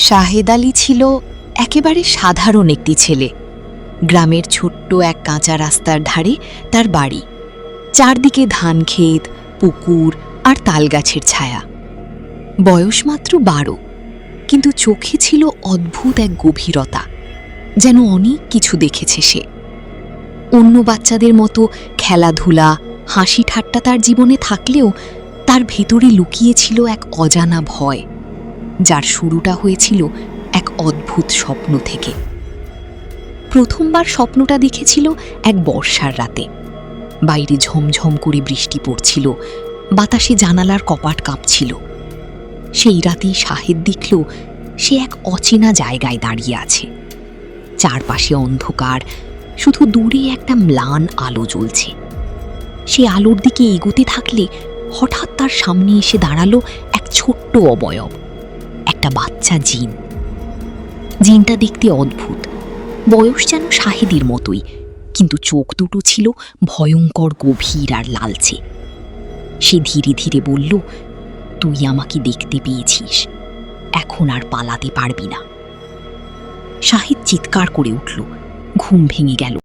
শাহেদ আলী ছিল একেবারে সাধারণ একটি ছেলে। গ্রামের ছোট্ট এক কাঁচা রাস্তার ধারে তার বাড়ি, চারদিকে ধান ক্ষেত, পুকুর আর তালগাছের ছায়া। বয়স মাত্র 12, কিন্তু চোখে ছিল অদ্ভুত এক গভীরতা, যেন অনেক কিছু দেখেছে সে। অন্য বাচ্চাদের মতো খেলাধুলা, হাসি ঠাট্টা তার জীবনে থাকলেও তার ভেতরে লুকিয়েছিল এক অজানা ভয়, যার শুরুটা হয়েছিল এক অদ্ভুত স্বপ্ন থেকে। প্রথমবার স্বপ্নটা দেখেছিল এক বর্ষার রাতে। বাইরে ঝমঝম করে বৃষ্টি পড়ছিল, বাতাসে জানালার কপাট কাঁপছিল। সেই রাতেই শাহেদ দেখল সে এক অচেনা জায়গায় দাঁড়িয়ে আছে। চারপাশে অন্ধকার, শুধু দূরে একটা ম্লান আলো জ্বলছে। সে আলোর দিকে এগোতে থাকলে হঠাৎ তার সামনে এসে দাঁড়ালো এক ছোট্ট অবয়ব, একটা বাচ্চা জিন। জিনটা দেখতে অদ্ভুত, বয়স যেন শাহেদের মতোই, কিন্তু চোখ দুটো ছিল ভয়ঙ্কর গভীর আর লালচে। সে ধীরে ধীরে বলল, তুই আমাকে দেখতে পেয়েছিস, এখন আর পালাতে পারবি না। শাহেদ চিৎকার করে উঠল, ঘুম ভেঙে গেল।